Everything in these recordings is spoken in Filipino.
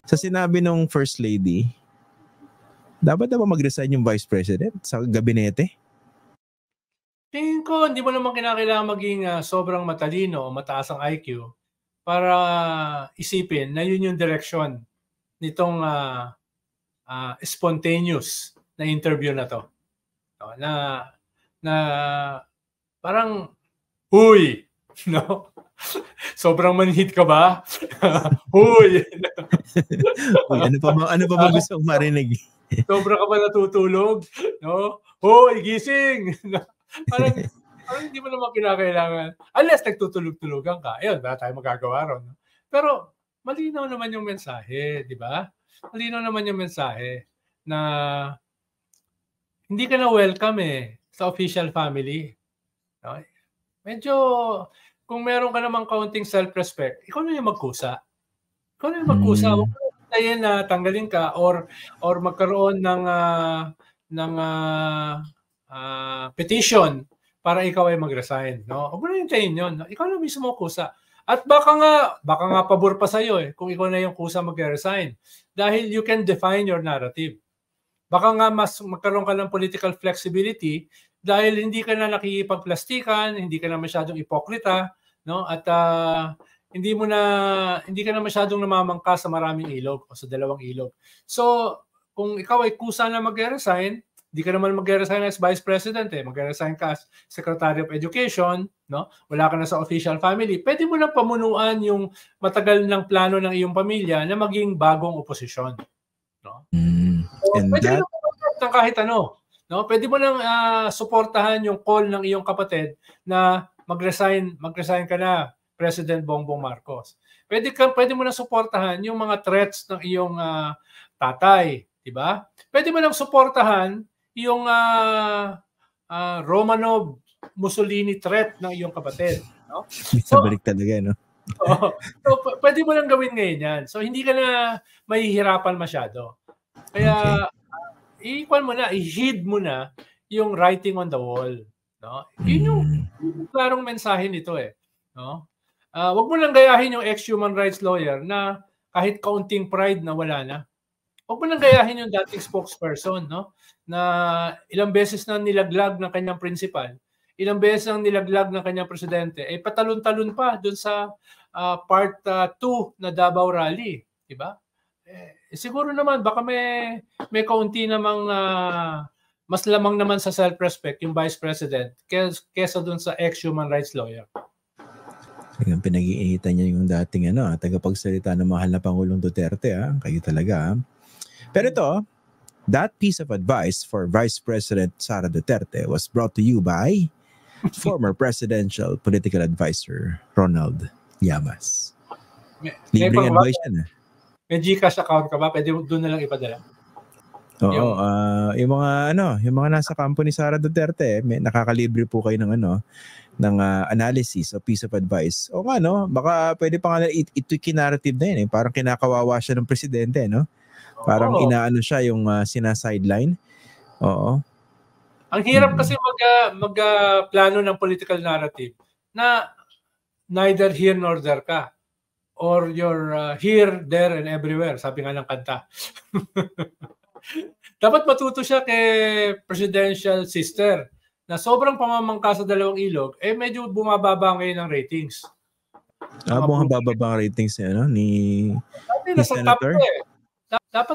sa sinabi ng First Lady, dapat na ba mag-resign yung Vice President sa gabinete? Tingin ko, hindi mo naman kinakailangan maging sobrang matalino o mataas ang IQ para isipin na yun yung direksyon nitong spontaneous na interview na to. No? Na parang, huy! No? Sobrang manhid ka ba? Huy! Uy, ano pa ba gusto kong marinig? Sobra ka ba natutulog? No? Hoy, gising! parang hindi mo naman kinakailangan. Unless nagtutulog-tulogan ka. Ayun, wala tayong magagawa ron. Pero malinaw naman yung mensahe, di ba? Malinaw naman yung mensahe na hindi ka na welcome sa official family. No? Medyo, kung meron ka namang kaunting self-respect, ikaw na yung magkusa. Ikaw na yung magkusa. Huwag mo tayin na tanggalin ka or magkaroon ng petition para ikaw ay mag-resign. No? Huwag mo na yung tayin yun. Ikaw na mismo kusa. At baka nga pabor pa sa'yo kung ikaw na yung kusa mag-resign. Dahil you can define your narrative. Baka nga mas magkaroon ka ng political flexibility dahil hindi ka na nakikipagplastikan, hindi ka na masyadong ipokrita, no? At hindi ka na masyadong namamangka sa maraming ilog o sa dalawang ilog. So, kung ikaw ay kusa na mag-resign, hindi ka naman mag-resign as Vice President mag-resign ka as Secretary of Education, no? Wala ka na sa official family. Pwede mo na pamunuan yung matagal ng plano ng iyong pamilya na maging bagong oposisyon, no? So, pwede mo na kahit ano, no? Pwede mo nang suportahan yung call ng iyong kapatid na mag-resign ka na, President Bongbong Marcos. Pwede mo na suportahan yung mga threats ng iyong tatay, di ba? Pwede mo nang suportahan yung Romanov Mussolini threat ng iyong kapatid, no? So, balik talaga, no? So, pwede mo nang gawin ngayon yan. So, hindi ka na mahihirapan masyado. Kaya, i-heed mo na yung writing on the wall, no? Yun yung klarong mensahe nito no? Wag mo lang gayahin yung ex-human rights lawyer na kahit kaunting pride na wala na. Wag mo lang gayahin yung dating spokesperson, no? Na ilang beses na nilaglag ng kanyang principal, ilang beses nang nilaglag ng kanyang presidente, patalon-talon pa doon sa part 2 na Davao Rally, di ba? Siguro naman baka may kaunti namang mas lamang naman sa self-respect yung Vice President kesa doon sa ex-human rights lawyer. Talagang pinag-iinitan niya yung dating tagapagsalita ng mahal na Pangulong Duterte. Kayo talaga. Pero ito, that piece of advice for Vice President Sara Duterte was brought to you by former presidential political advisor Ronald Llamas. Libreng advice yan. May GCash account ka ba? Pwede doon na lang ipadala. Oo, yung mga nasa kampo ni Sara Duterte, nakakalibre po kayo ng analysis o piece of advice. O nga, no? Baka pwede pa nga ito narrative na yun. Parang kinakawawa siya ng presidente, no? Parang inaano siya yung sinasideline. Oo. Ang hirap kasi magplano ng political narrative na neither here nor there ka. Or you're here, there, and everywhere. Sabi nga ng kanta. Dapat matuto siya kay presidential sister na sobrang pamamangka sa dalawang ilog, medyo bumababa ngayon ang ratings. Bumababa ang ratings ni Senator?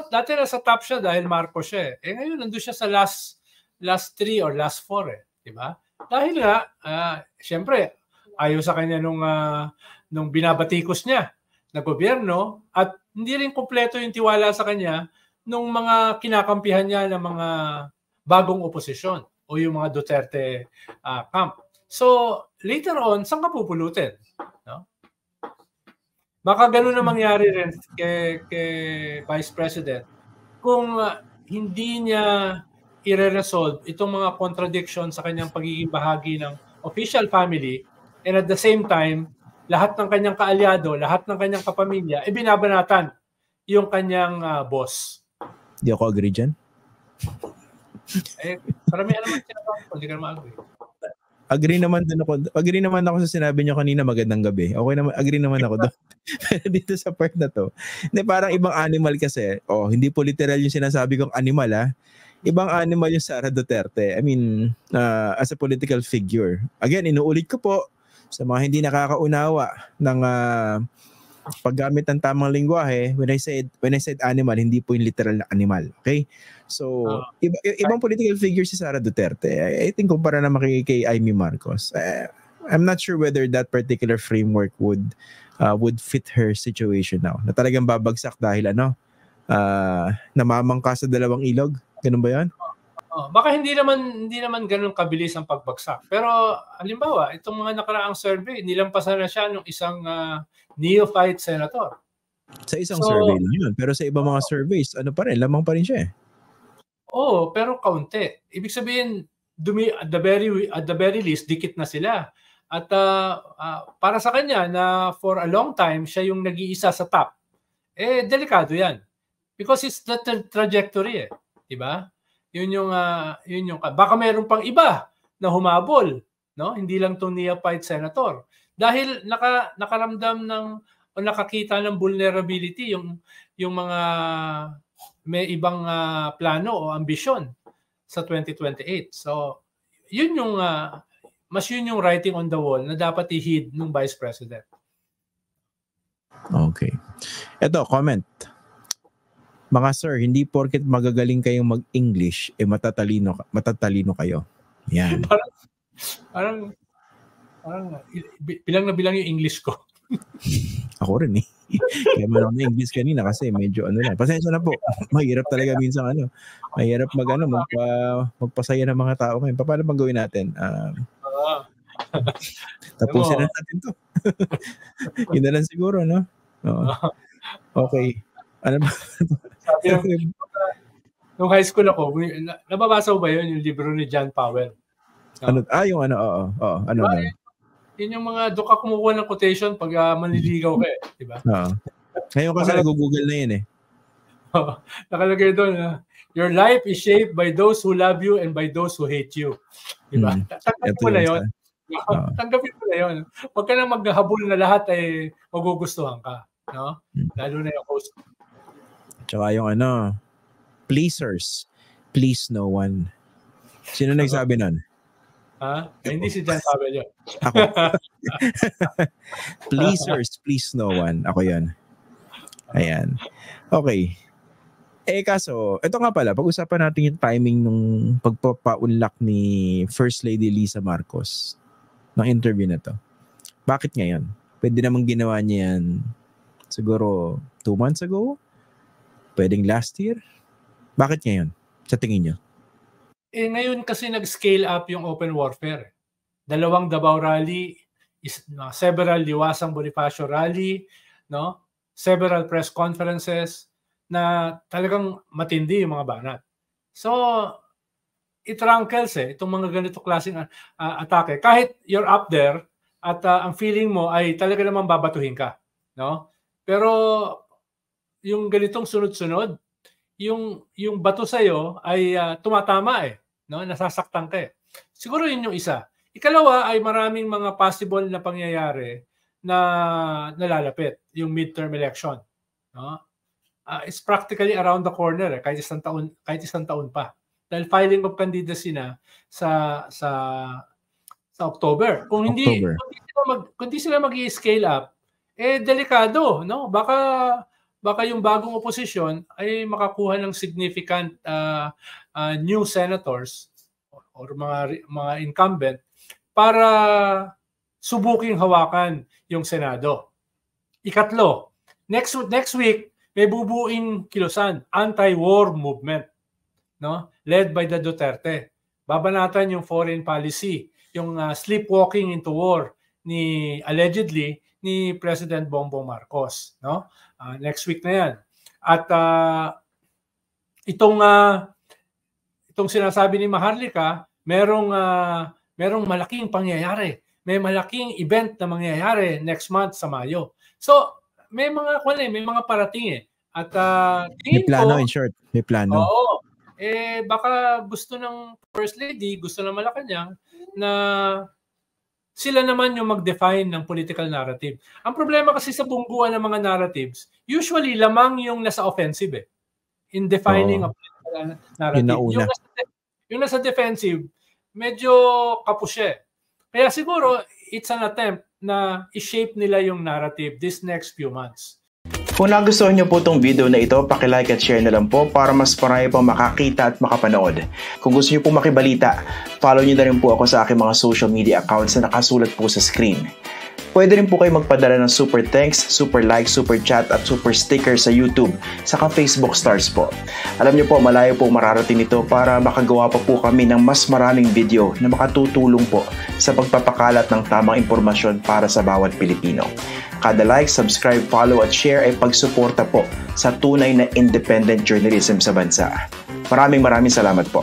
Dati nasa top siya dahil Marcos siya. Ngayon nandun siya sa last 3 or last 4 di ba? Dahil nga, syempre, ayaw sa kanya nung binabatikos niya na gobyerno at hindi rin kumpleto yung tiwala sa kanya nung mga kinakampihan niya ng mga bagong oposisyon o yung mga Duterte camp. So, later on, saan ka pupulutin? No? Baka ganun na mangyari rin kay Vice President kung hindi niya i-resolve itong mga contradiction sa kanyang pagiging bahagi ng official family and at the same time, lahat ng kanyang kaalyado, lahat ng kanyang kapamilya, binabanatan yung kanyang boss. Di ako agree dyan. Karamihan naman sila hindi ka naman agree. Agree naman ako sa sinabi niyo kanina, magandang gabi. Okay naman, agree naman ako doon. Pero dito sa part na to, hindi, parang ibang animal kasi. Hindi po literal yung sinasabi kong animal, ha. Ibang animal yung Sara Duterte. I mean, as a political figure. Again, inuulit ko po sa mga hindi nakakaunawa ng paggamit ng tamang lingwahe, when I said animal, hindi po yung literal na animal. Okay? So, ibang political figure si Sara Duterte. I think kumpara naman kay Amy Marcos. I'm not sure whether that particular framework would fit her situation now. Na talagang babagsak dahil namamangka sa dalawang ilog. Ganun ba 'yan? Baka hindi naman ganun kabilis ang pagbagsak. Pero halimbawa, itong mga nakaraang survey, nilampasan na siya ng isang neophyte senator. Sa isang survey lang yun. Pero sa ibang mga surveys, lamang pa rin siya eh. Pero kaunti. Ibig sabihin, at the very least, dikit na sila. At para sa kanya na for a long time, siya yung nag-iisa sa top. Delikado yan. Because it's the trajectory eh. Diba? Yun yung baka mayroon pang iba na humabol, no? Hindi lang tong neophyte senator. Dahil nakaramdam o nakakita ng vulnerability yung mga may ibang plano o ambisyon sa 2028. So, yun yung writing on the wall na dapat i-heed ng Vice President. Okay. Ito, comment. Mga sir, hindi porket magagaling kayong mag-English, matatalino kayo. Yan. Parang bilang na bilang yung English ko. Ako rin eh. Kaya man ako na English kanina kasi medyo lang. Pasensya na po. Mahirap talaga minsan mahirap magpasaya ng mga tao ngayon. Paano bang gawin natin? Tapusin na natin to. Yun na lang siguro, no? Okay. Ano ba? Nung high school ako, nababasa ko ba yun yung libro ni John Powell? No? Ano ba? Yun yung mga doon ka kumukuha ng quotation pag manliligaw ka eh. Diba? Ngayon kasi nag-google na yun eh. Nakalagay doon, your life is shaped by those who love you and by those who hate you. Diba? Tanggapin mo na yun. Tanggapin mo na yun. Huwag ka na maghabol na lahat ay magugustuhan ka. No? Lalo na yung host. Tsaka yung pleasers, please no one. Sino nagsabi nun? Hindi si John Powell yun. Ako. Pleasers, please no one. Ako yun. Ayan. Okay. Kaso, ito nga pala, pag-usapan natin yung timing nung pagpapaunlak ni First Lady Lisa Marcos ng interview na to. Bakit ngayon? Pwede namang ginawa niya yan siguro 2 months ago? Pwedeng last year? Bakit ngayon? Sa tingin niyo? Ngayon kasi nag-scale up yung open warfare. 2 Davao Rally, several Liwasang Bonifacio Rally, no? Several press conferences na talagang matindi yung mga banat. So, it rankles itong mga ganito klaseng atake. Kahit you're up there at ang feeling mo ay talaga naman babatuhin ka. No? Pero yung ganitong sunod-sunod, yung bato sa'yo ay tumatama no? Nasasaktan ka Siguro yun yung isa. Ikalawa ay maraming mga possible na pangyayari na nalalapit, yung midterm election. No? It's practically around the corner kahit isang taon pa. Dahil filing of candidacy na sa October. Kung hindi sila mag-i-scale up, delikado, no? Baka yung bagong oposisyon ay makakuha ng significant new senators or mga incumbent para subuking hawakan yung Senado. Ikatlo, next week may bubuing kilusan, anti-war movement, no? Led by the Duterte. Babanatan yung foreign policy, yung sleepwalking into war allegedly ni President Bongbong Marcos, no? Next week na 'yan. At itong sinasabi ni Maharlika, merong malaking pangyayari. May malaking event na mangyayari next month sa Mayo. So, may mga parating At may plano in short, may plano. Oo. Baka gusto ng First Lady, gusto ng Malacanang na Sila naman yung mag-define ng political narrative. Ang problema kasi sa bungguan ng mga narratives, usually lamang yung nasa offensive in defining a political narrative. Yung nasa defensive, medyo kapusye. Kaya siguro, it's an attempt na i-shape nila yung narrative this next few months. Kung nagustuhan niyo po itong video na ito, paki-like at share na lang po para mas marami pang makakita at makapanood. Kung gusto niyo po makibalita, follow niyo na rin po ako sa aking mga social media accounts na nakasulat po sa screen. Pwede rin po kayo magpadala ng super thanks, super like, super chat at super sticker sa YouTube, saka Facebook stars po. Alam niyo po, malayo po mararating ito para makagawa pa po kami ng mas maraming video na makatutulong po sa pagpapakalat ng tamang impormasyon para sa bawat Pilipino. Kada like, subscribe, follow at share ay pagsuporta po sa tunay na independent journalism sa bansa. Maraming salamat po.